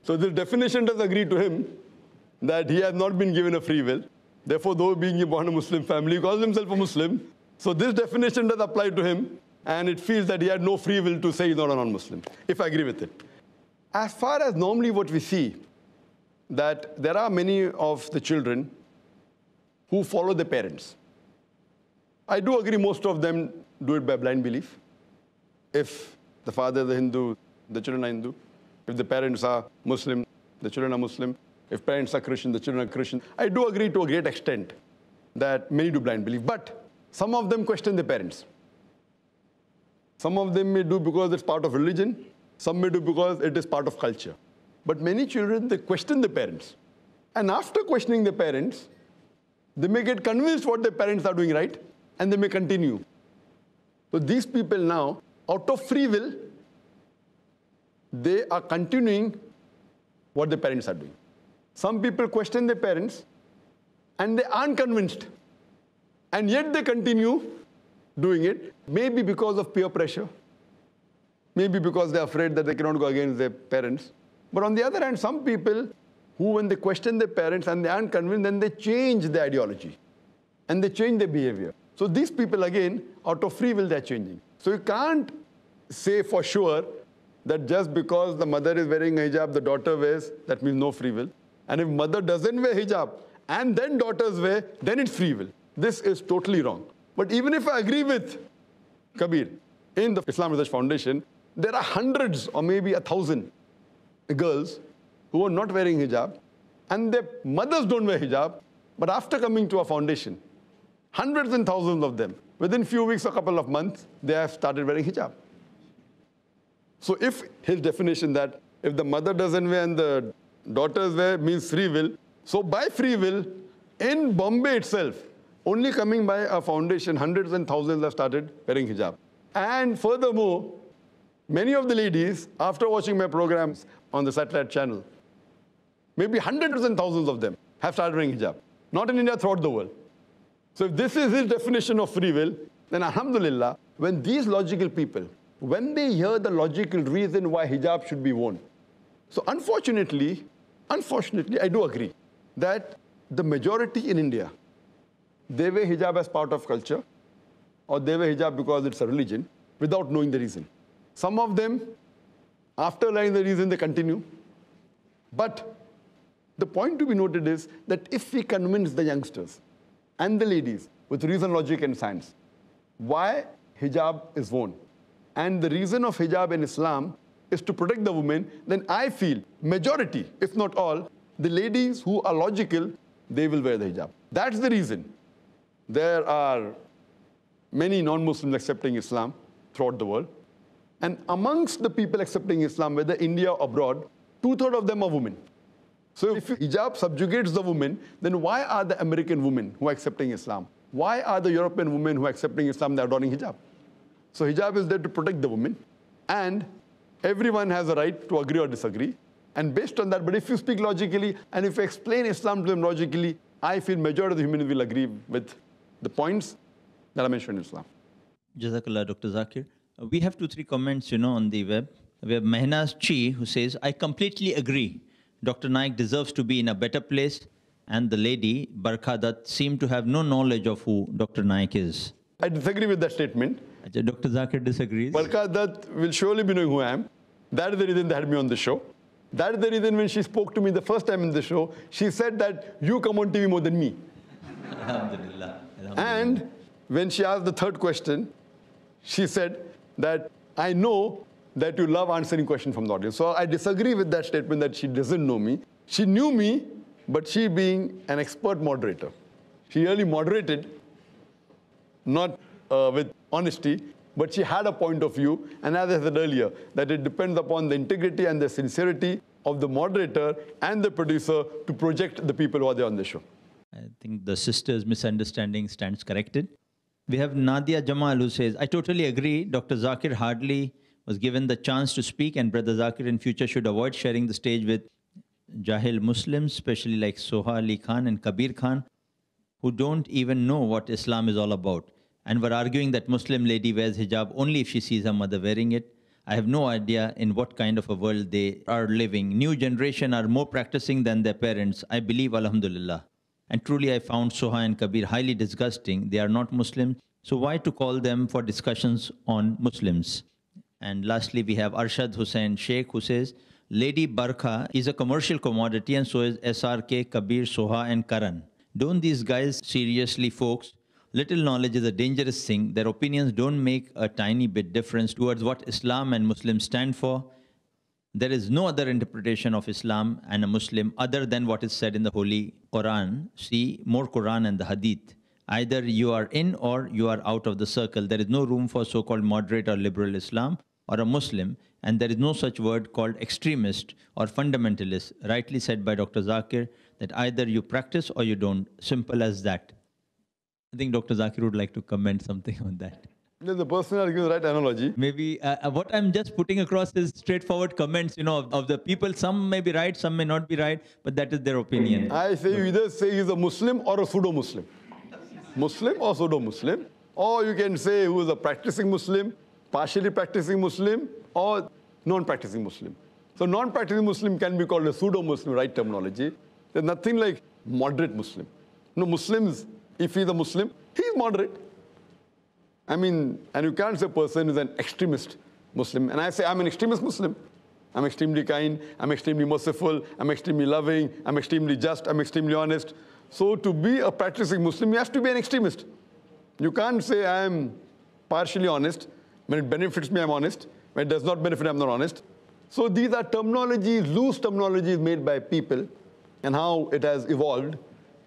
So this definition does agree to him that he has not been given a free will. Therefore, though being born a Muslim family, he calls himself a Muslim. So this definition does apply to him, and it feels that he had no free will to say he's not a non-Muslim, if I agree with it. As far as normally what we see, that there are many of the children who follow their parents. I do agree most of them do it by blind belief. If the father is a Hindu, the children are Hindu. If the parents are Muslim, the children are Muslim. If parents are Christian, the children are Christian. I do agree to a great extent that many do blind belief. But some of them question their parents. Some of them may do because it's part of religion. Some may do because it is part of culture. But many children, they question their parents. And after questioning their parents, they may get convinced what their parents are doing right, and they may continue. So these people now, out of free will, they are continuing what their parents are doing. Some people question their parents, and they aren't convinced. And yet they continue doing it, maybe because of peer pressure, maybe because they're afraid that they cannot go against their parents. But on the other hand, some people who, when they question their parents and they aren't convinced, then they change their ideology and they change their behavior. So these people, again, out of free will, they're changing. So you can't say for sure that just because the mother is wearing a hijab, the daughter wears, that means no free will. And if mother doesn't wear hijab and then daughters wear, then it's free will. This is totally wrong. But even if I agree with Kabir, in the Islam Research Foundation, there are hundreds or maybe 1,000 girls who are not wearing hijab, and their mothers don't wear hijab, but after coming to our foundation, hundreds and thousands of them, within few weeks or couple of months, they have started wearing hijab. So if his definition that if the mother doesn't wear and the daughters wear means free will, so by free will, in Bombay itself, only coming by a foundation, hundreds and thousands have started wearing hijab. And furthermore, many of the ladies, after watching my programs on the satellite channel, maybe hundreds and thousands of them have started wearing hijab. Not in India, throughout the world. So if this is his definition of free will, then alhamdulillah, when these logical people, when they hear the logical reason why hijab should be worn. So unfortunately, I do agree that the majority in India, they wear hijab as part of culture, or they wear hijab because it's a religion, without knowing the reason. Some of them, after learning the reason, they continue. But the point to be noted is that if we convince the youngsters and the ladies with reason, logic, and science why hijab is worn, and the reason of hijab in Islam is to protect the woman, then I feel majority, if not all, the ladies who are logical, they will wear the hijab. That's the reason. There are many non-Muslims accepting Islam throughout the world. And amongst the people accepting Islam, whether India or abroad, 2/3 of them are women. So if hijab subjugates the women, then why are the American women who are accepting Islam? Why are the European women who are accepting Islam, they are adopting hijab? So hijab is there to protect the women. And everyone has a right to agree or disagree. And based on that, but if you speak logically, and if you explain Islam to them logically, I feel majority of the humans will agree with the points that I mentioned in Islam. Jazakallah, Dr. Zakir. We have 2-3 comments, on the web. We have Mehnaz Chi, who says, I completely agree. Dr. Naik deserves to be in a better place. And the lady, Barkha Dutt, seemed to have no knowledge of who Dr. Naik is. I disagree with that statement. Dr. Zakir disagrees. Barkha Dutt will surely be knowing who I am. That is the reason they had me on the show. That is the reason when she spoke to me the first time in the show, she said that you come on TV more than me. Alhamdulillah. And when she asked the third question, she said that I know that you love answering questions from the audience. So I disagree with that statement that she doesn't know me. She knew me, but she being an expert moderator, she really moderated, not with honesty, but she had a point of view. And as I said earlier, that it depends upon the integrity and the sincerity of the moderator and the producer to project the people who are there on the show. I think the sister's misunderstanding stands corrected. We have Nadia Jamal, who says, I totally agree. Dr. Zakir hardly was given the chance to speak, and Brother Zakir in future should avoid sharing the stage with Jahil Muslims, especially like Soha Ali Khan and Kabir Khan, who don't even know what Islam is all about, and were arguing that Muslim lady wears hijab only if she sees her mother wearing it. I have no idea in what kind of a world they are living. New generation are more practicing than their parents. I believe, alhamdulillah. And truly I found Soha and Kabir highly disgusting. They are not Muslim. So why to call them for discussions on Muslims? And lastly, we have Arshad Hussain Sheikh, who says, Lady Barkha is a commercial commodity and so is SRK, Kabir, Soha and Karan. Don't these guys seriously, folks? Little knowledge is a dangerous thing. Their opinions don't make a tiny bit difference towards what Islam and Muslims stand for. There is no other interpretation of Islam and a Muslim other than what is said in the Holy Quran. See more Quran and the Hadith. Either you are in or you are out of the circle. There is no room for so-called moderate or liberal Islam or a Muslim, and there is no such word called extremist or fundamentalist, rightly said by Dr. Zakir, that either you practice or you don't. Simple as that. I think Dr. Zakir would like to comment something on that. The person are giving the right analogy. Maybe what I'm just putting across is straightforward comments, of the people. Some may be right, some may not be right, but that is their opinion. I say you either say he's a Muslim or a pseudo-Muslim. Muslim or pseudo-Muslim. Or you can say who is a practicing Muslim, partially practicing Muslim, or non-practicing Muslim. So non-practicing Muslim can be called a pseudo-Muslim, right terminology. There's nothing like moderate Muslim. No, Muslims, if he's a Muslim, he's moderate. I mean, and you can't say a person is an extremist Muslim. And I say, I'm an extremist Muslim. I'm extremely kind, I'm extremely merciful, I'm extremely loving, I'm extremely just, I'm extremely honest. So to be a practicing Muslim, you have to be an extremist. You can't say I'm partially honest. When it benefits me, I'm honest. When it does not benefit, I'm not honest. So these are terminologies, loose terminologies made by people and how it has evolved.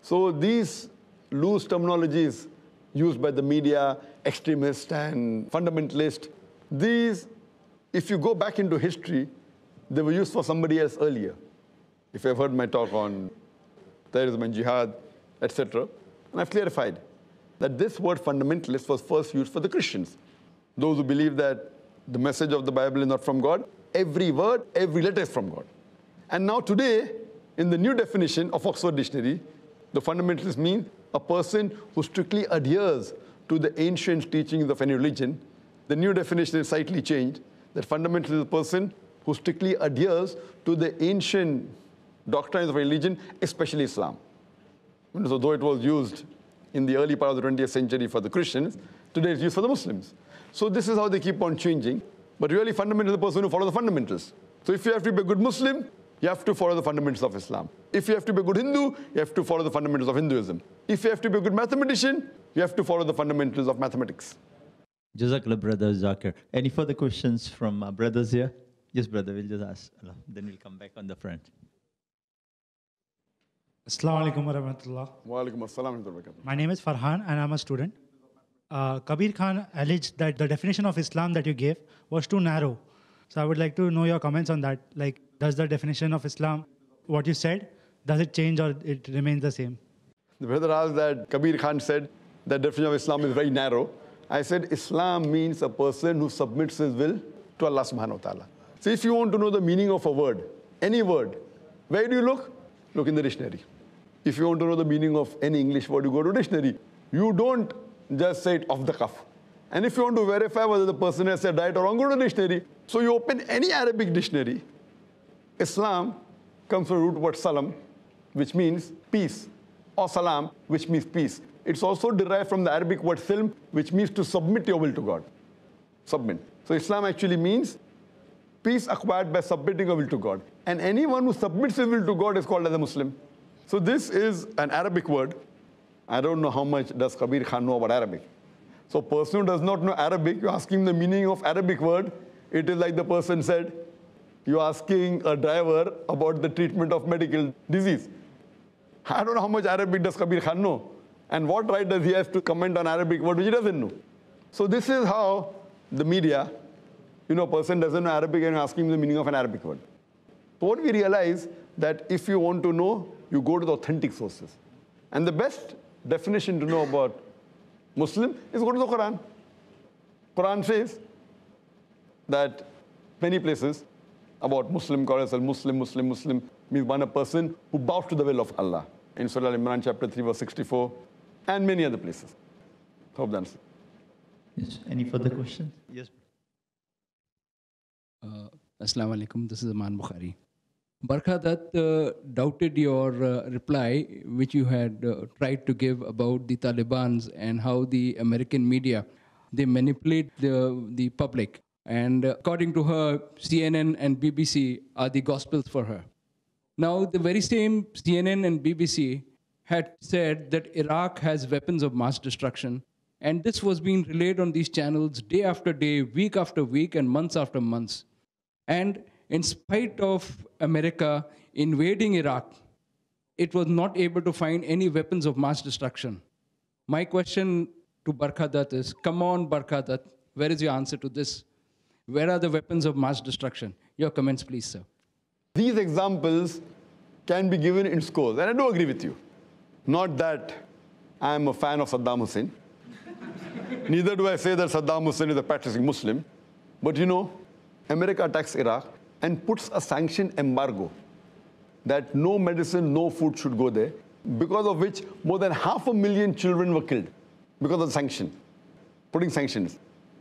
So these loose terminologies used by the media, extremist and fundamentalist, these, if you go back into history, they were used for somebody else earlier. If you've heard my talk on terrorism and jihad, etc., and I've clarified that this word fundamentalist was first used for the Christians. Those who believe that the message of the Bible is not from God, every word, every letter is from God. And now today, in the new definition of Oxford Dictionary, the fundamentalist means a person who strictly adheres to the ancient teachings of any religion. The new definition is slightly changed, that fundamentalist is a person who strictly adheres to the ancient doctrines of religion, especially Islam. So though it was used in the early part of the 20th century for the Christians, today it's used for the Muslims. So this is how they keep on changing. But really, fundamental is the person who follows the fundamentals. So if you have to be a good Muslim, you have to follow the fundamentals of Islam. If you have to be a good Hindu, you have to follow the fundamentals of Hinduism. If you have to be a good mathematician, you have to follow the fundamentals of mathematics. Jazakallah, Brother Zakir. Any further questions from our brothers here? Yes, brother, we'll just ask. Then we'll come back on the front. Assalamu alaikum wa rahmatullah. Wa alaikum assalam wa rahmatullah. My name is Farhan and I'm a student. Kabir Khan alleged that the definition of Islam that you gave was too narrow. So I would like to know your comments on that. Like, does the definition of Islam, what you said, does it change or it remains the same? The brother asked that Kabir Khan said that definition of Islam is very narrow. I said Islam means a person who submits his will to Allah subhanahu wa ta'ala. So if you want to know the meaning of a word, any word, where do you look? Look in the dictionary. If you want to know the meaning of any English word, you go to dictionary. You don't just say it off the cuff. And if you want to verify whether the person has said right or wrong, go to the dictionary. So you open any Arabic dictionary. Islam comes from the root word salam, which means peace, or salam, which means peace. It's also derived from the Arabic word silm, which means to submit your will to God. Submit. So Islam actually means peace acquired by submitting your will to God. And anyone who submits his will to God is called as a Muslim. So this is an Arabic word. I don't know how much does Kabir Khan know about Arabic. So a person who does not know Arabic, you ask him the meaning of Arabic word, it is like the person said, you're asking a driver about the treatment of medical disease. I don't know how much Arabic does Kabir Khan know. And what right does he have to comment on Arabic word which he doesn't know? So this is how the media, a person doesn't know Arabic and you're asking him the meaning of an Arabic word. So what we realize that if you want to know, you go to the authentic sources. And the best definition to know about Muslim is go to the Quran. Quran says that many places about Muslim, calls Muslim means one a person who bows to the will of Allah. In Surah Al-Imran chapter 3 verse 64 and many other places. Hope that's it. Yes. Any further questions? Yes. Assalamu alaikum, this is Aman Bukhari. Barkha Dutt doubted your reply, which you had tried to give about the Taliban's and how the American media, they manipulate the public. And according to her, CNN and BBC are the gospels for her. Now, the very same CNN and BBC had said that Iraq has weapons of mass destruction. And this was being relayed on these channels day after day, week after week, and months after months. And in spite of America invading Iraq, it was not able to find any weapons of mass destruction. My question to Barkha Dutt is, come on, Barkha Dutt, where is your answer to this? Where are the weapons of mass destruction? Your comments, please, sir. These examples can be given in scores, and I do agree with you. Not that I'm a fan of Saddam Hussein. Neither do I say that Saddam Hussein is a practicing Muslim. But you know, America attacks Iraq and puts a sanction embargo that no medicine, no food should go there, because of which more than 500,000 children were killed because of the sanction, putting sanctions.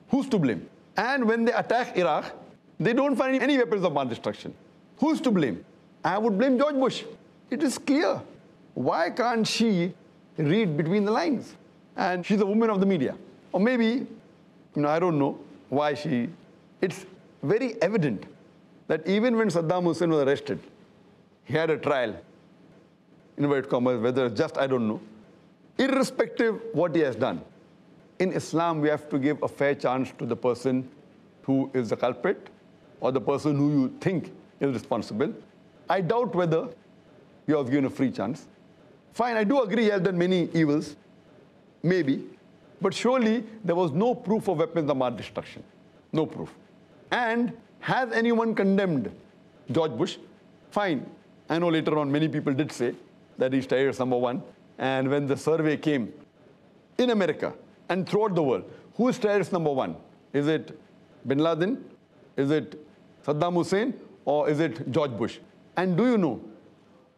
Who's to blame? And when they attack Iraq, they don't find any weapons of mass destruction. Who's to blame? I would blame George Bush. It is clear. Why can't she read between the lines? And she's a woman of the media. Or maybe, I don't know why she... It's very evident that even when Saddam Hussein was arrested, he had a trial, inverted commas, whether it's just, I don't know. Irrespective what he has done, in Islam, we have to give a fair chance to the person who is the culprit or the person who you think is responsible. I doubt whether he was given a free chance. Fine, I do agree he has done many evils, maybe, but surely there was no proof of weapons of mass destruction. No proof. And has anyone condemned George Bush? Fine. I know later on many people did say that he's terrorist number one. And when the survey came in America and throughout the world, who is terrorist number one? Is it Bin Laden? Is it Saddam Hussein? Or is it George Bush? And do you know,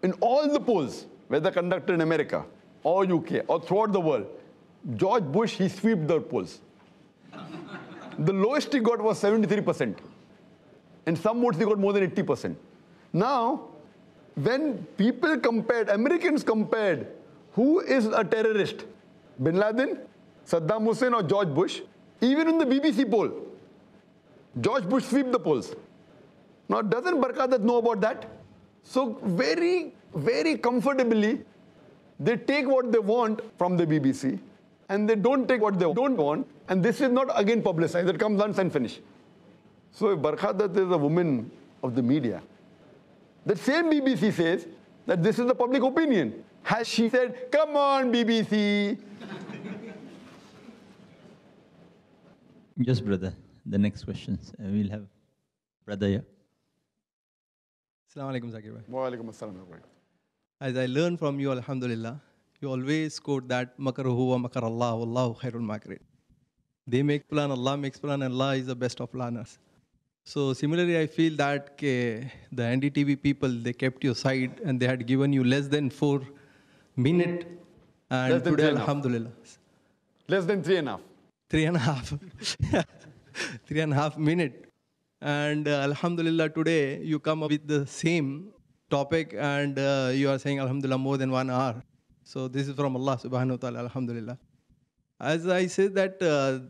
in all the polls, whether conducted in America or UK or throughout the world, George Bush, he swept the polls. The lowest he got was 73%. And some votes he got more than 80%. Now, when people compared, Americans compared, who is a terrorist? Bin Laden, Saddam Hussein or George Bush? Even in the BBC poll, George Bush swept the polls. Now, doesn't Barkha Dutt know about that? So very, very comfortably, they take what they want from the BBC, and they don't take what they don't want, and this is not again publicized. It comes once and finish. So if Barkha Dutt is a woman of the media, the same BBC says that this is the public opinion. Has she said, come on, BBC? Yes, brother. The next questions. We'll have brother here. Assalamu alaikum, Zakir bhai. Wa alaikum assalam. As I learned from you, alhamdulillah, you always quote that makaruhu wa makar Allah, wallahu khairul makirin. They make plan, Allah makes plan, and Allah is the best of planners. So similarly, I feel that the NDTV people, they kept your side and they had given you less than 4 minutes. And today, alhamdulillah. Less than 3.5. 3.5. 3.5 minutes. And alhamdulillah, today you come up with the same topic and you are saying alhamdulillah more than 1 hour. So this is from Allah subhanahu wa ta'ala, alhamdulillah. As I said that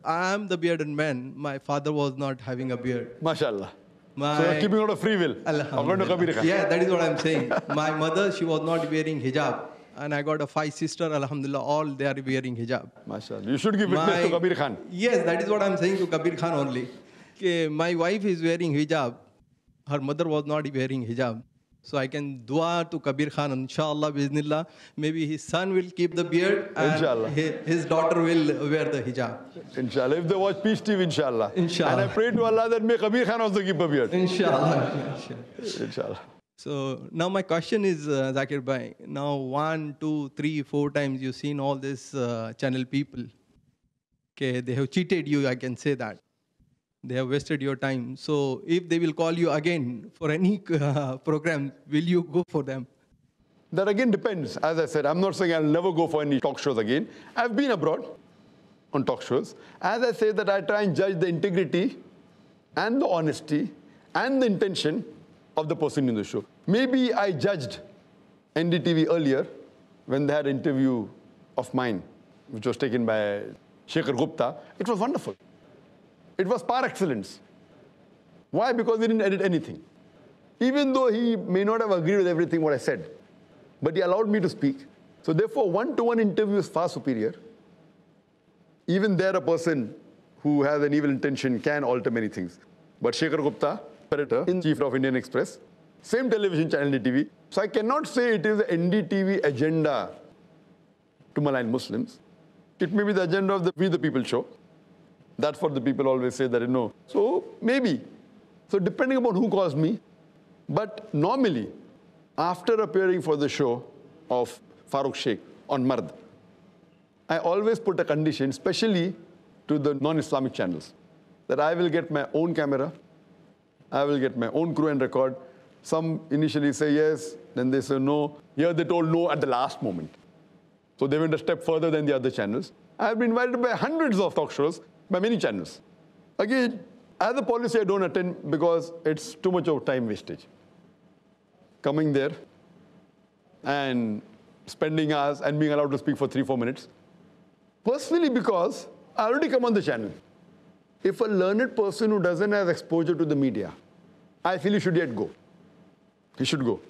I am the bearded man, my father was not having a beard. MashaAllah. So you're keeping out of free will. According to Kabir Khan. Yeah, that is what I'm saying. My mother, she was not wearing hijab. And I got 5 sisters, alhamdulillah, all they are wearing hijab. MashaAllah. You should give witness to Kabir Khan. Yes, that is what I'm saying to Kabir Khan only. My wife is wearing hijab. Her mother was not wearing hijab. So I can dua to Kabir Khan, inshallah, biznillah. Maybe his son will keep the beard and his daughter will wear the hijab. Inshallah. If they watch Peace TV, inshallah. Inshallah. And I pray to Allah that may Kabir Khan also keep a beard. Inshallah. Inshallah. So now my question is, Zakir bhai, now 1, 2, 3, 4 times you've seen all these channel people. Okay, they have cheated you, I can say that. They have wasted your time. So if they will call you again for any program, will you go for them? That again depends. As I said, I'm not saying I'll never go for any talk shows again. I've been abroad on talk shows. As I say that I try and judge the integrity and the honesty and the intention of the person in the show. Maybe I judged NDTV earlier when they had an interview of mine, which was taken by Shekhar Gupta. It was wonderful. It was par excellence. Why? Because he didn't edit anything. Even though he may not have agreed with everything what I said, but he allowed me to speak. So therefore, one-to-one interview is far superior. Even there, a person who has an evil intention can alter many things. But Shekhar Gupta, editor-in-chief of Indian Express, same television channel NDTV. So I cannot say it is the NDTV agenda to malign Muslims. It may be the agenda of the We the People show. That's what the people always say that, So maybe. So depending upon who calls me. But normally, after appearing for the show of Farooq Sheikh on Mard, I always put a condition, especially to the non-Islamic channels, that I will get my own camera, I will get my own crew and record. Some initially say yes, then they say no. Here they told no at the last moment. So they went a step further than the other channels. I have been invited by hundreds of talk shows by many channels. Again, as a policy, I don't attend because it's too much of time wastage. Coming there and spending hours and being allowed to speak for 3-4 minutes. Personally, because I already come on the channel. If a learned person who doesn't have exposure to the media, I feel he should yet go. He should go.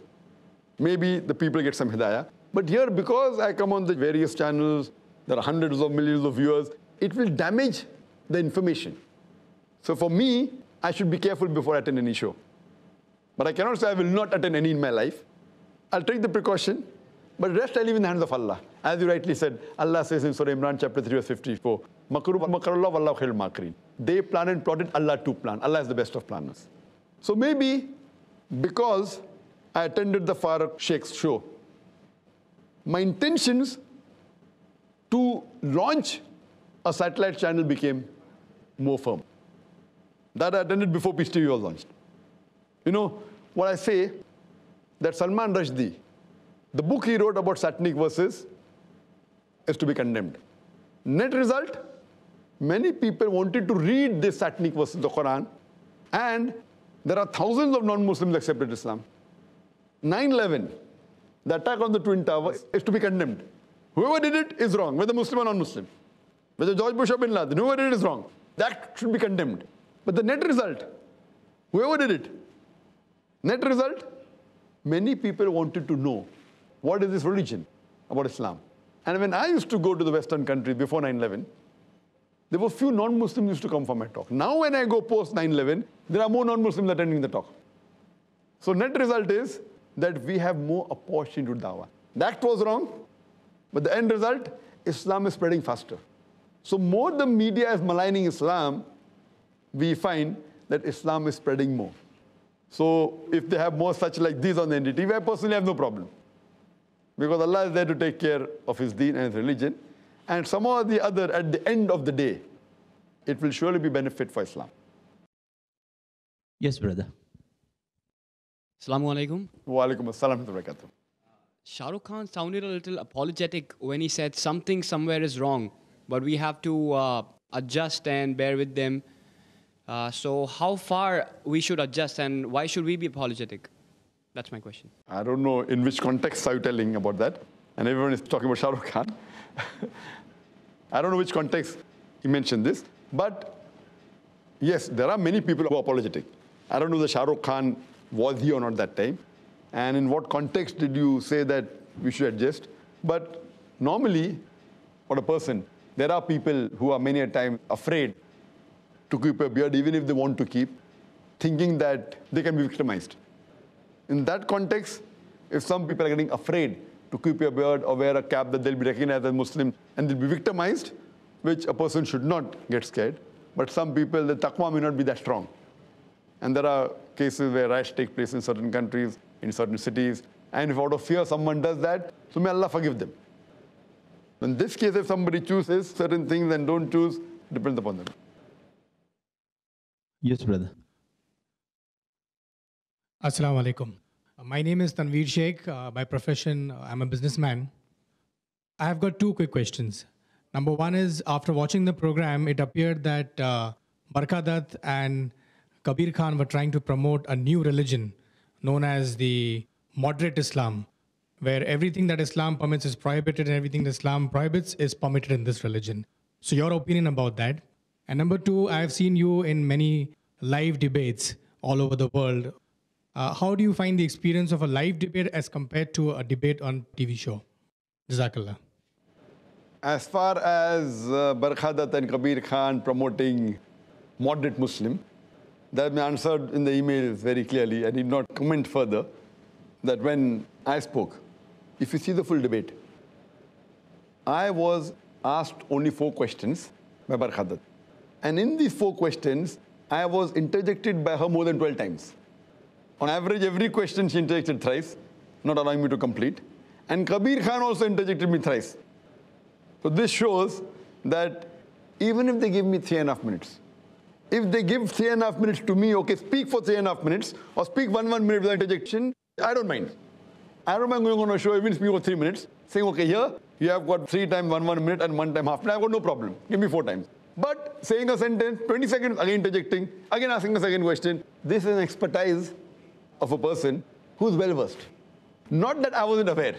Maybe the people get some hidayah. But here, because I come on the various channels, there are hundreds of millions of viewers, it will damage the information. So for me, I should be careful before I attend any show. But I cannot say I will not attend any in my life. I'll take the precaution, but rest I leave in the hands of Allah. As you rightly said, Allah says in Surah Imran chapter 3 verse 54, Makaru makarullah wallahu khairul makirin. They planned and plotted, Allah too planned. Allah is the best of planners. So maybe because I attended the Farooq Sheikh's show, my intentions to launch a satellite channel became more firm. That I attended before Peace TV was launched. What I say, that Salman Rushdie, the book he wrote about satanic verses is to be condemned. Net result, many people wanted to read this satanic verses of the Quran, and there are thousands of non-Muslims accepted Islam. 9/11, the attack on the Twin Towers, is to be condemned. Whoever did it is wrong, whether Muslim or non-Muslim. Whether George Bush or Bin Laden, whoever did it is wrong. That should be condemned. But the net result, whoever did it, net result, many people wanted to know what is this religion about Islam. And when I used to go to the Western countries before 9/11, there were few non-Muslims used to come for my talk. Now when I go post 9/11, there are more non-Muslims attending the talk. So net result is that we have more opportunity to dawah. The act was wrong, but the end result, Islam is spreading faster. So more the media is maligning Islam, we find that Islam is spreading more. So if they have more such like these on the NDTV, I personally have no problem. Because Allah is there to take care of His deen and His religion. And somehow or the other, at the end of the day, it will surely be benefit for Islam. Yes, brother. Assalamu alaikum. Wa alaikum assalam wa barakatuh. Shah Rukh Khan sounded a little apologetic when he said something somewhere is wrong, but we have to adjust and bear with them. So how far we should adjust and why should we be apologetic? That's my question. I don't know in which context are you telling about that. And everyone is talking about Shah Rukh Khan. I don't know which context he mentioned this. But yes, there are many people who are apologetic. I don't know if Shah Rukh Khan was he or not that time. And in what context did you say that we should adjust? But normally, for a person, there are people who are many a time afraid to keep a beard, even if they want to keep, thinking that they can be victimized. In that context, if some people are getting afraid to keep a beard or wear a cap that they'll be recognized as Muslim and they'll be victimized, which a person should not get scared. But some people, the taqwa may not be that strong. And there are cases where riots take place in certain countries, in certain cities. And if out of fear someone does that, so may Allah forgive them. In this case, if somebody chooses certain things and don't choose, it depends upon them. Yes, brother. Assalamu alaikum. My name is Tanveer Sheikh. By profession, I'm a businessman. I have got two quick questions. Number one is, after watching the program, it appeared that Barkha Dutt and Kabir Khan were trying to promote a new religion known as the moderate Islam, where everything that Islam permits is prohibited and everything that Islam prohibits is permitted in this religion. So your opinion about that. And number two, I have seen you in many live debates all over the world. How do you find the experience of a live debate as compared to a debate on TV show? Jazakallah. As far as Barkhadat and Kabir Khan promoting moderate Muslim, that has been answered in the email very clearly. I need not comment further that when I spoke, if you see the full debate, I was asked only 4 questions by Barkhadat. And in these 4 questions, I was interjected by her more than 12 times. On average, every question she interjected thrice, not allowing me to complete. And Kabir Khan also interjected me thrice. So this shows that even if they give me 3.5 minutes, if they give 3.5 minutes to me, okay, speak for 3.5 minutes, or speak 1 minute without interjection, I don't mind. I don't mind going on a show, even speak for 3 minutes, saying, okay, here, you have got 3 times 1 minute and 1 time half minute. I've got no problem. Give me 4 times. But saying a sentence, 20 seconds, again interjecting, again asking a second question, this is an expertise of a person who's well-versed. Not that I wasn't aware,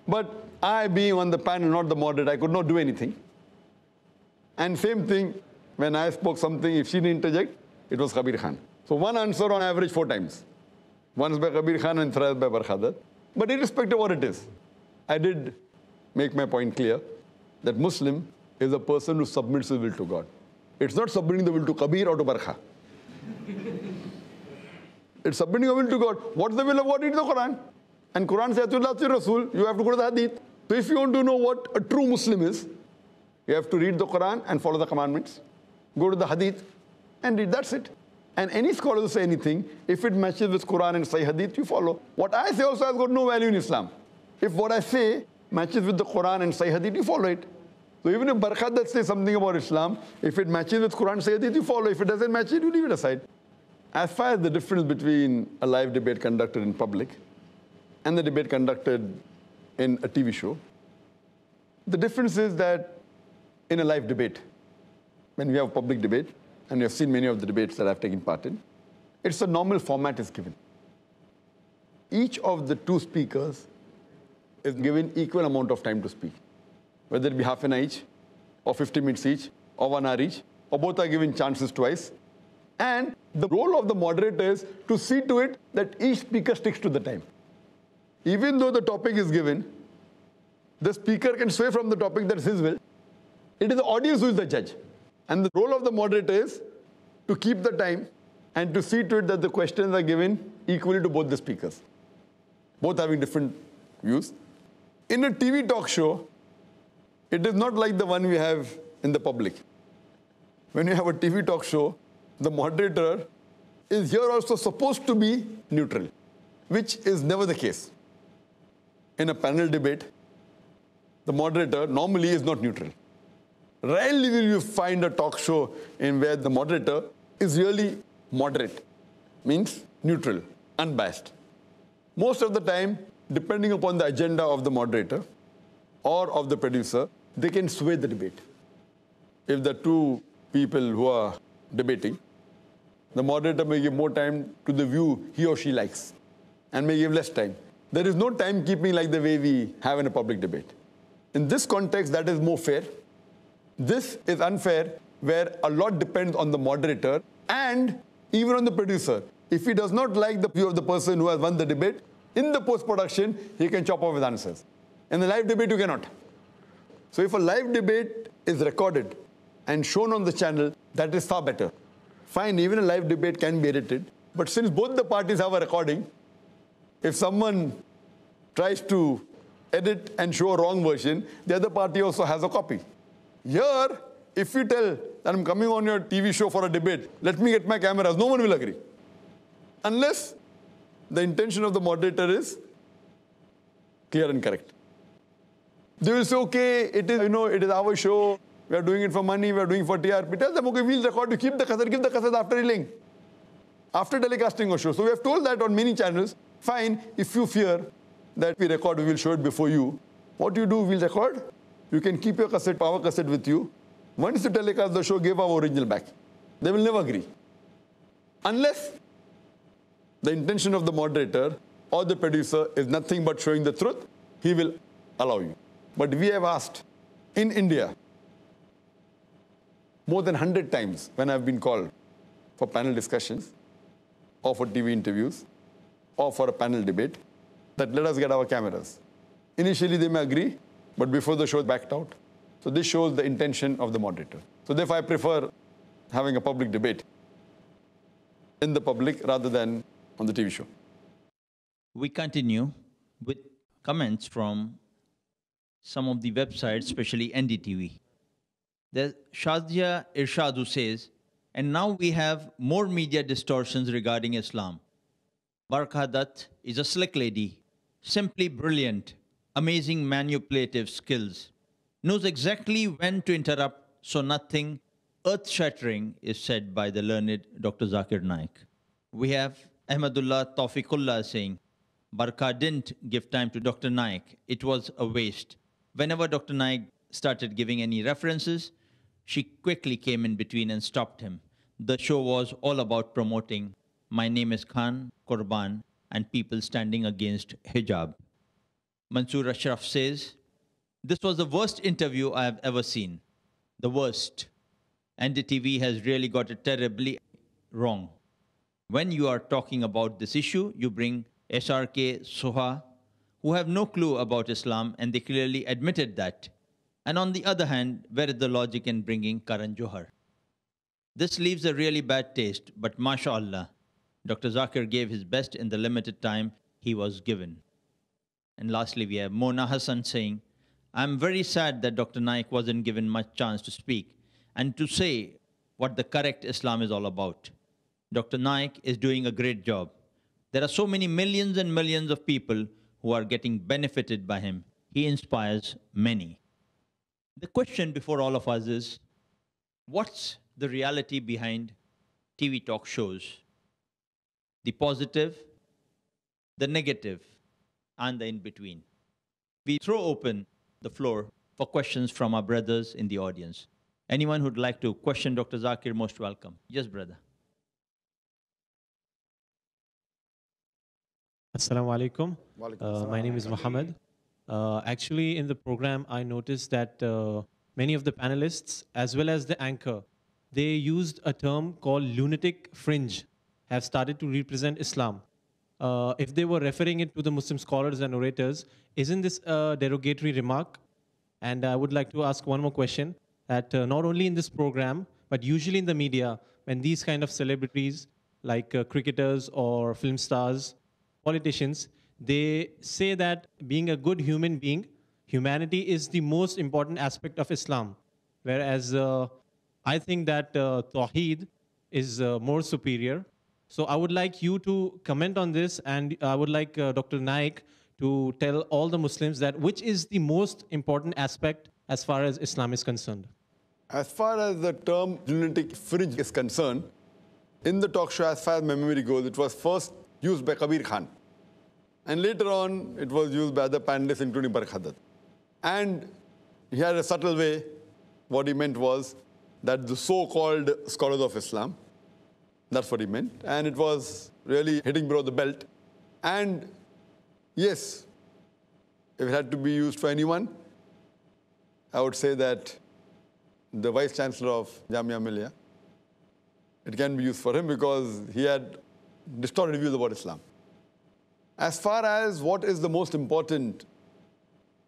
but I, being on the panel, not the moderator, I could not do anything. And same thing, when I spoke something, if she didn't interject, it was Kabir Khan. So one answer on average 4 times. Once by Kabir Khan and thrice by Barkhadat. But irrespective of what it is, I did make my point clear that Muslim is a person who submits his will to God. It's not submitting the will to Kabir or to Barkha. It's submitting your will to God. What's the will of God? Read the Quran. And Quran says, Rasul, you have to go to the Hadith. So if you want to know what a true Muslim is, you have to read the Quran and follow the commandments. Go to the Hadith and read. That's it. And any scholar will say anything. If it matches with Quran and Sahih Hadith, you follow. What I say also has got no value in Islam. If what I say matches with the Quran and Sahih Hadith, you follow it. So even if Barkhadat says something about Islam, if it matches with Quran and Sahih Hadith, you follow. If it doesn't match it, you leave it aside. As far as the difference between a live debate conducted in public and the debate conducted in a TV show, the difference is that in a live debate, when we have a public debate, and you have seen many of the debates that I've taken part in, it's a normal format is given. Each of the 2 speakers is given equal amount of time to speak, whether it be half an hour each, or 50 minutes each, or 1 hour each, or both are given chances twice. And the role of the moderator is to see to it that each speaker sticks to the time. Even though the topic is given, the speaker can sway from the topic, that's his will. It is the audience who is the judge. And the role of the moderator is to keep the time and to see to it that the questions are given equally to both the speakers, both having different views. In a TV talk show, it is not like the one we have in the public. When you have a TV talk show, the moderator is here also supposed to be neutral, which is never the case. In a panel debate, the moderator normally is not neutral. Rarely will you find a talk show in where the moderator is really moderate, means neutral, unbiased. Most of the time, depending upon the agenda of the moderator or of the producer, they can sway the debate. If the 2 people who are debating, the moderator may give more time to the view he or she likes and may give less time. There is no timekeeping like the way we have in a public debate. In this context, that is more fair. This is unfair, where a lot depends on the moderator and even on the producer. If he does not like the view of the person who has won the debate, in the post-production, he can chop off his answers. In the live debate, you cannot. So if a live debate is recorded and shown on the channel, that is far better. Fine, even a live debate can be edited. But since both the parties have a recording, if someone tries to edit and show a wrong version, the other party also has a copy. Here, if you tell that I'm coming on your TV show for a debate, let me get my cameras, no one will agree. Unless the intention of the moderator is clear and correct. They will say, okay, it is, it is our show, we are doing it for money, we are doing it for TRP. Tell them, okay, we'll record, you keep the cassette, give the cassette after reeling, after telecasting a show. So we have told that on many channels. Fine, if you fear that we record, we will show it before you. What do? We'll record. You can keep your cassette, power cassette with you. Once you telecast the show, give our original back. They will never agree. Unless the intention of the moderator or the producer is nothing but showing the truth, he will allow you. But we have asked in India more than 100 times when I've been called for panel discussions or for TV interviews or for a panel debate that let us get our cameras. Initially they may agree, but before the show backed out. So this shows the intention of the moderator. So therefore I prefer having a public debate in the public rather than on the TV show. We continue with comments from some of the websites, especially NDTV. There's Shazia Irshad who says, and now we have more media distortions regarding Islam. Barkha Dutt is a slick lady, simply brilliant, amazing manipulative skills, knows exactly when to interrupt so nothing earth-shattering is said by the learned Dr. Zakir Naik. We have Ahmadullah Tawfiqullah saying, Barkha didn't give time to Dr. Naik. It was a waste. Whenever Dr. Naik started giving any references, she quickly came in between and stopped him. The show was all about promoting My Name is Khan, Qurban, and people standing against hijab. Mansoor Ashraf says, this was the worst interview I have ever seen. The worst. NDTV has really got it terribly wrong. When you are talking about this issue, you bring SRK Soha, who have no clue about Islam, and they clearly admitted that. And on the other hand, where is the logic in bringing Karan Johar? This leaves a really bad taste, but mashallah, Dr. Zakir gave his best in the limited time he was given. And lastly, we have Mona Hassan saying, I'm very sad that Dr. Naik wasn't given much chance to speak and to say what the correct Islam is all about. Dr. Naik is doing a great job. There are so many millions and millions of people who are getting benefited by him. He inspires many. The question before all of us is, what's the reality behind TV talk shows? The positive, the negative, and the in-between. We throw open the floor for questions from our brothers in the audience. Anyone who'd like to question Dr. Zakir, most welcome. Yes, brother. Assalamu alaikum. My name is Muhammad. Actually, in the program, I noticed that many of the panelists, as well as the anchor, they used a term called lunatic fringe, have started to represent Islam. If they were referring it to the Muslim scholars and orators, isn't this a derogatory remark? And I would like to ask one more question, that not only in this program, but usually in the media, when these kind of celebrities, like cricketers or film stars, politicians, they say that being a good human being, humanity is the most important aspect of Islam. Whereas I think that Tawheed is more superior. So I would like you to comment on this, and I would like Dr. Naik to tell all the Muslims that which is the most important aspect as far as Islam is concerned. As far as the term lunatic fringe is concerned, in the talk show, as far as my memory goes, it was first used by Kabir Khan. And later on, it was used by other panelists, including Barkha Dutt. And he had a subtle way. What he meant was that the so-called scholars of Islam, that's what he meant. And it was really hitting below the belt. And yes, if it had to be used for anyone, I would say that the Vice Chancellor of Jamia Millia, it can be used for him because he had distorted views about Islam. As far as what is the most important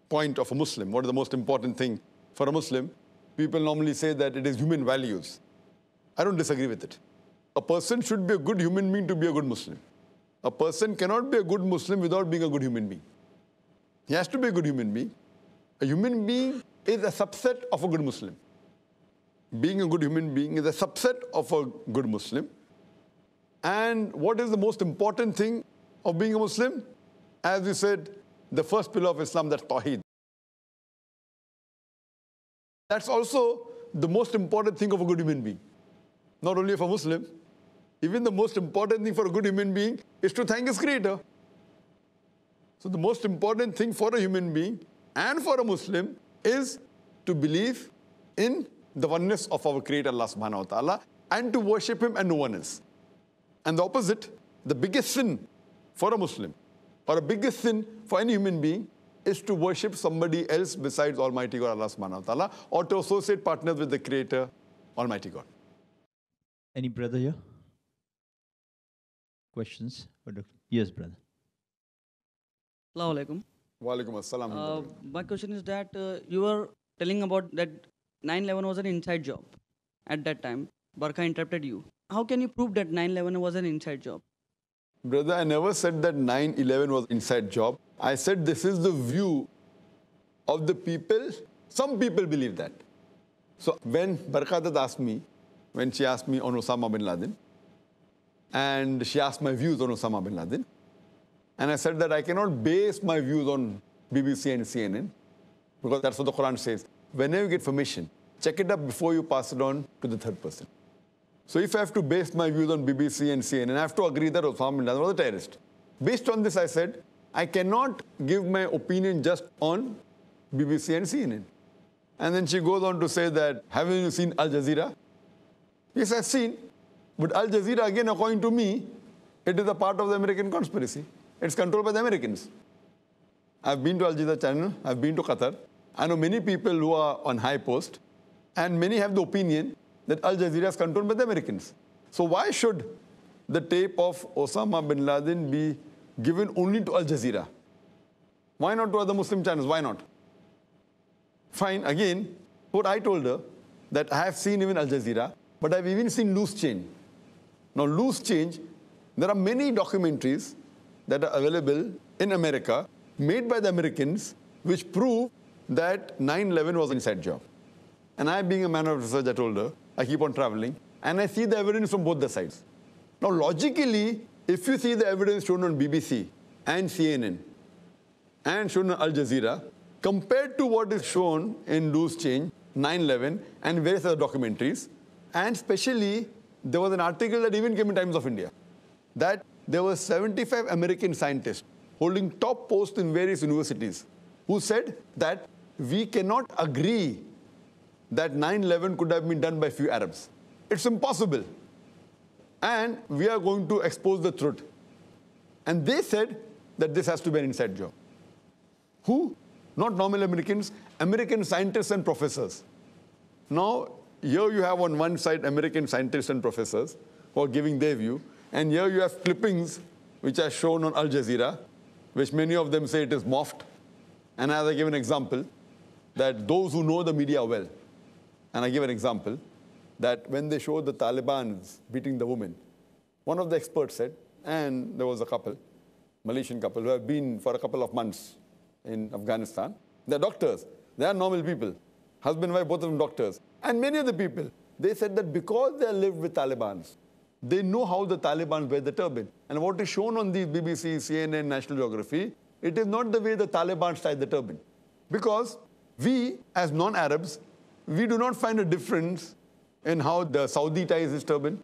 point of a Muslim, what is the most important thing for a Muslim, people normally say that it is human values. I don't disagree with it. A person should be a good human being to be a good Muslim. A person cannot be a good Muslim without being a good human being. He has to be a good human being. A human being is a subset of a good Muslim. Being a good human being is a subset of a good Muslim. And what is the most important thing of being a Muslim? As we said, the first pillar of Islam, that's Tawheed. That's also the most important thing of a good human being. Not only of a Muslim, even the most important thing for a good human being is to thank his Creator. So the most important thing for a human being and for a Muslim is to believe in the oneness of our Creator, Allah subhanahu wa ta'ala, and to worship Him and no one else. And the opposite, the biggest sin for a Muslim, or a biggest sin for any human being, is to worship somebody else besides Almighty God, Allah subhanahu wa ta'ala, or to associate partners with the Creator, Almighty God. Any brother here? Questions? Yes, brother. Assalamu alaikum. Wa alaikum assalam. My question is that you were telling about that 9/11 was an inside job at that time. Barkha interrupted you. How can you prove that 9/11 was an inside job? Brother, I never said that 9/11 was inside job. I said this is the view of the people. Some people believe that. So when Barkha asked me, when she asked me on Osama bin Laden, and she asked my views on Osama bin Laden, and I said that I cannot base my views on BBC and CNN, because that's what the Quran says. Whenever you get information, check it up before you pass it on to the third person. So if I have to base my views on BBC and CNN, I have to agree that Osama bin Laden was a terrorist. Based on this, I said, I cannot give my opinion just on BBC and CNN. And then she goes on to say that, haven't you seen Al Jazeera? Yes, I've seen. But Al Jazeera, again, according to me, it is a part of the American conspiracy. It's controlled by the Americans. I've been to Al Jazeera channel. I've been to Qatar. I know many people who are on high post, and many have the opinion that Al Jazeera is controlled by the Americans. So why should the tape of Osama bin Laden be given only to Al Jazeera? Why not to other Muslim channels? Why not? Fine, again, what I told her, that I have seen even Al Jazeera, but I've even seen Loose Change. Now, Loose Change, there are many documentaries that are available in America, made by the Americans, which prove that 9/11 was an inside job. And I, being a man of research, I told her, I keep on traveling, and I see the evidence from both the sides. Now, logically, if you see the evidence shown on BBC and CNN and shown on Al Jazeera, compared to what is shown in Loose Change, 9/11, and various other documentaries, and especially, there was an article that even came in Times of India, that there were 75 American scientists holding top posts in various universities who said that we cannot agree that 9/11 could have been done by few Arabs. It's impossible. And we are going to expose the truth. And they said that this has to be an inside job. Who? Not normal Americans, American scientists and professors. Now, here you have on one side American scientists and professors who are giving their view, and here you have clippings which are shown on Al Jazeera, which many of them say it is morphed. And as I give an example, that those who know the media well, and I give an example, that when they showed the Taliban beating the women, one of the experts said, and there was a couple, Malaysian couple, who have been for a couple of months in Afghanistan. They're doctors. They are normal people. Husband and wife, both of them doctors. And many other people, they said that because they lived with Taliban, they know how the Taliban wear the turban. And what is shown on the BBC, CNN, National Geography, it is not the way the Taliban tie the turban. Because we, as non-Arabs, we do not find a difference in how the Saudi ties his turban,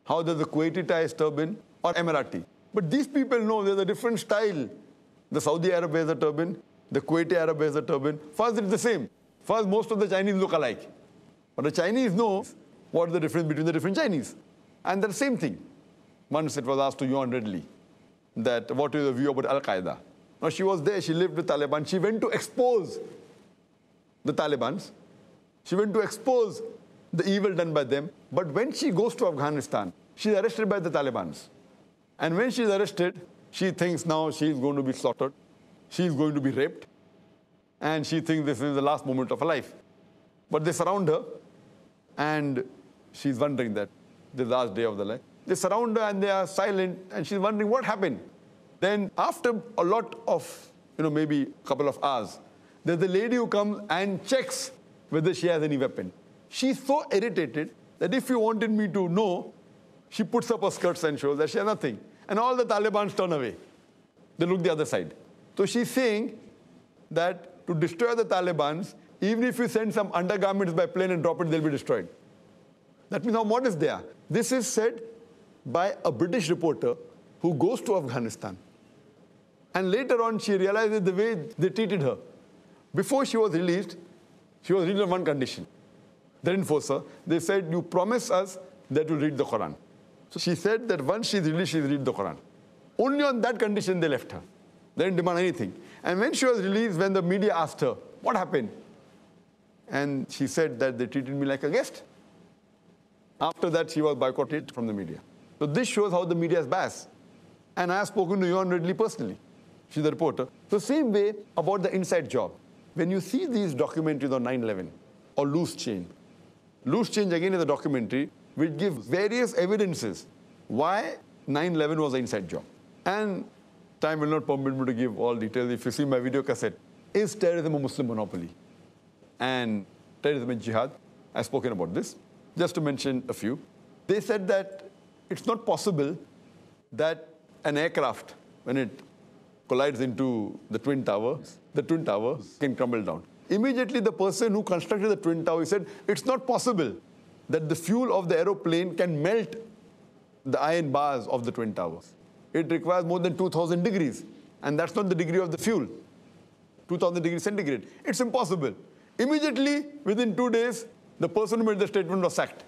how does the Kuwaiti tie his turban, or Emirati. But these people know there's a different style. The Saudi Arab wears a turban, the Kuwaiti Arab wears a turban. First, it's the same. First, most of the Chinese look alike. But the Chinese know what is the difference between the different Chinese. And the same thing. Once it was asked to Yuan Redley that what is your view about Al-Qaeda? Now, she was there, she lived with Taliban. She went to expose the Taliban. She went to expose the evil done by them. But when she goes to Afghanistan, she's arrested by the Taliban. And when she's arrested, she thinks now she's going to be slaughtered. She's going to be raped. And she thinks this is the last moment of her life. But they surround her, and she's wondering that the last day of the life. They surround her and they are silent, and she's wondering what happened. Then after a lot of, maybe a couple of hours, there's a lady who comes and checks whether she has any weapon. She's so irritated that if you wanted me to know, she puts up her skirts and shows that she has nothing. And all the Taliban turn away. They look the other side. So she's saying that to destroy the Taliban, even if you send some undergarments by plane and drop it, they'll be destroyed. That means how modest they are. This is said by a British reporter who goes to Afghanistan. And later on, she realizes the way they treated her. Before she was released on one condition. They didn't force her. They said, you promise us that you'll read the Quran. So she said that once she's released, she's read the Quran. Only on that condition they left her. They didn't demand anything. And when she was released, when the media asked her, what happened? And she said that they treated me like a guest. After that, she was boycotted from the media. So this shows how the media is biased. And I have spoken to Yvonne Ridley personally. She's the reporter. So same way about the inside job. When you see these documentaries on 9/11 or Loose Change again is a documentary which gives various evidences why 9/11 was an inside job. And time will not permit me to give all details. If you see my video cassette, is terrorism a Muslim monopoly? And terrorism and jihad, I've spoken about this. Just to mention a few. They said that it's not possible that an aircraft, when it collides into the Twin Towers can crumble down. Immediately, the person who constructed the Twin Tower said, it's not possible that the fuel of the aeroplane can melt the iron bars of the Twin Towers. It requires more than 2,000 degrees. And that's not the degree of the fuel. 2,000 degrees centigrade. It's impossible. Immediately, within 2 days, the person who made the statement was sacked.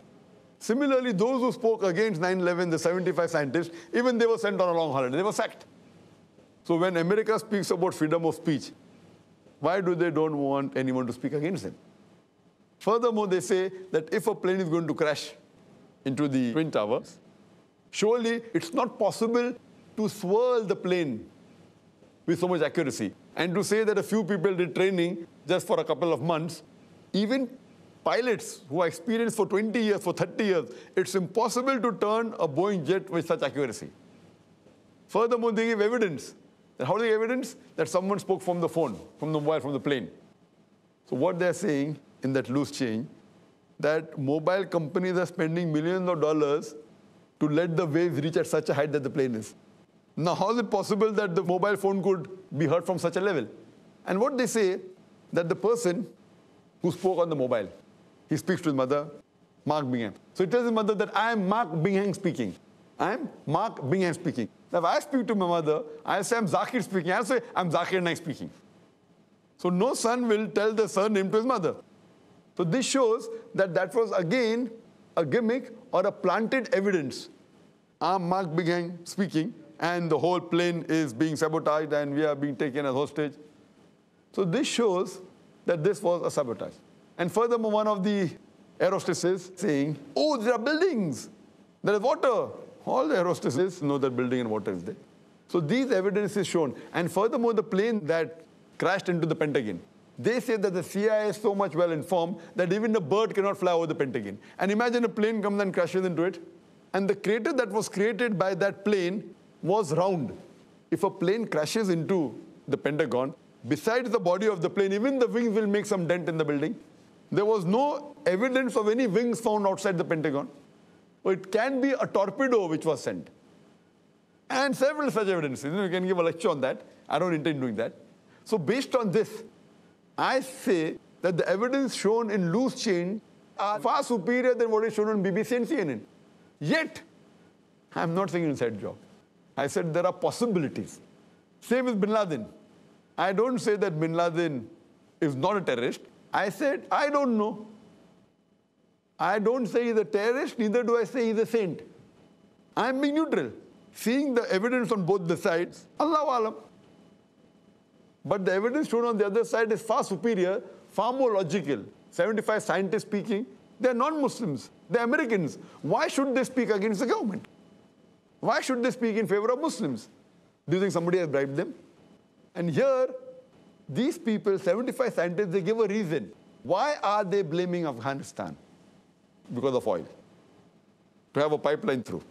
Similarly, those who spoke against 9/11, the 75 scientists, even they were sent on a long holiday. They were sacked. So when America speaks about freedom of speech, why do they don't want anyone to speak against them? Furthermore, they say that if a plane is going to crash into the Twin Towers, surely it's not possible to swirl the plane with so much accuracy. And to say that a few people did training just for a couple of months, even pilots who are experienced for 20 years, for 30 years, it's impossible to turn a Boeing jet with such accuracy. Furthermore, they give evidence. And how do they give evidence? That someone spoke from the phone, from the mobile, from the plane. So what they're saying in that Loose Change, that mobile companies are spending millions of dollars to let the waves reach at such a height that the plane is. Now, how is it possible that the mobile phone could be heard from such a level? And what they say, that the person who spoke on the mobile, he speaks to his mother, Mark Bingham. So he tells his mother that I am Mark Bingham speaking. I am Mark Bingham speaking. Now, if I speak to my mother, I'll say I'm Zakir speaking. I'll say I'm Zakir Naik speaking. So no son will tell the surname to his mother. So this shows that that was again a gimmick or a planted evidence. I'm Mark Bingham speaking, and the whole plane is being sabotaged and we are being taken as hostage. So this shows that this was a sabotage. And furthermore, one of the air hostesses saying, oh, there are buildings, there is water. All the air hostesses know that building and water is there. So these evidence is shown. And furthermore, the plane that crashed into the Pentagon, they say that the CIA is so much well informed that even a bird cannot fly over the Pentagon. And imagine a plane comes and crashes into it. And the crater that was created by that plane was round. If a plane crashes into the Pentagon, besides the body of the plane, even the wings will make some dent in the building. There was no evidence of any wings found outside the Pentagon. So it can be a torpedo which was sent. And several such evidences. You can give a lecture on that. I don't intend doing that. So based on this, I say that the evidence shown in Loose Change are far superior than what is shown on BBC and CNN. Yet, I'm not saying inside job. I said there are possibilities. Same with Bin Laden. I don't say that Bin Laden is not a terrorist. I said, I don't know. I don't say he's a terrorist, neither do I say he's a saint. I'm being neutral, seeing the evidence on both the sides, Allahu Alam. But the evidence shown on the other side is far superior, far more logical. 75 scientists speaking, they're non-Muslims, they're Americans. Why should they speak against the government? Why should they speak in favor of Muslims? Do you think somebody has bribed them? And here, these people, 75 scientists, they give a reason. Why are they blaming Afghanistan? Because of oil, to have a pipeline through.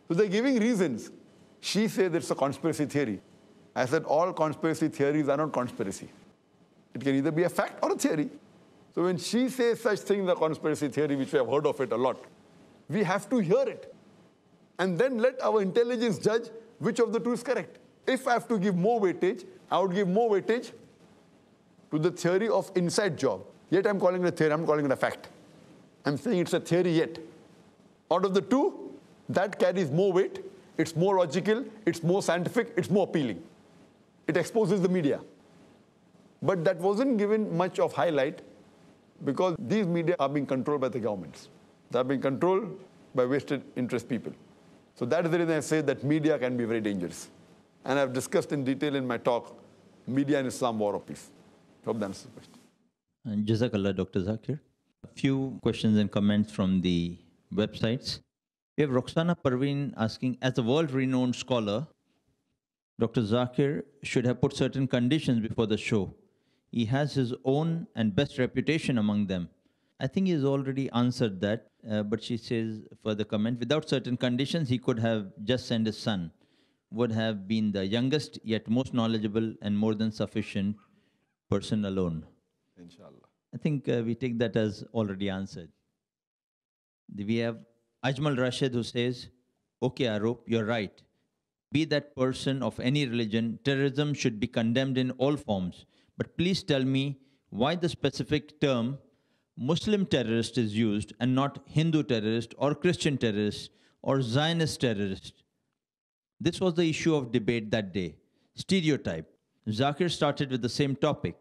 So they're giving reasons. She says it's a conspiracy theory. I said all conspiracy theories are not conspiracy. It can either be a fact or a theory. So when she says such things, a conspiracy theory, which we have heard of it a lot, we have to hear it. And then let our intelligence judge which of the two is correct. If I have to give more weightage, I would give more weightage to the theory of inside job. Yet I'm calling it a theory, I'm calling it a fact. I'm saying it's a theory yet. Out of the two, that carries more weight, it's more logical, it's more scientific, it's more appealing. It exposes the media. But that wasn't given much of highlight because these media are being controlled by the governments. They're being controlled by vested interest people. So that is the reason I say that media can be very dangerous. And I've discussed in detail in my talk, Media and Islam, War of Peace. Hope that answers the question. And Jazakallah, Dr. Zakir. A few questions and comments from the websites. We have Roxana Parveen asking, as a world-renowned scholar, Dr. Zakir should have put certain conditions before the show. He has his own and best reputation among them. I think he's already answered that, but she says, further comment, without certain conditions, he could have just sent his son, would have been the youngest yet most knowledgeable and more than sufficient person alone. Inshallah. I think we take that as already answered. We have Ajmal Rashid who says, okay, Arup, you're right. Be that person of any religion, terrorism should be condemned in all forms. But please tell me why the specific term Muslim terrorist is used and not Hindu terrorist or Christian terrorist or Zionist terrorist. This was the issue of debate that day. Stereotype. Zakir started with the same topic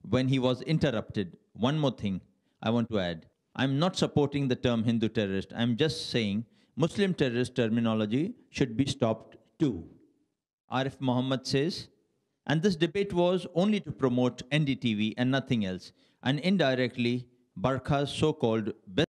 when he was interrupted. One more thing I want to add. I'm not supporting the term Hindu terrorist. I'm just saying Muslim terrorist terminology should be stopped too. Arif Muhammad says, and this debate was only to promote NDTV and nothing else, and indirectly Barkha's so-called best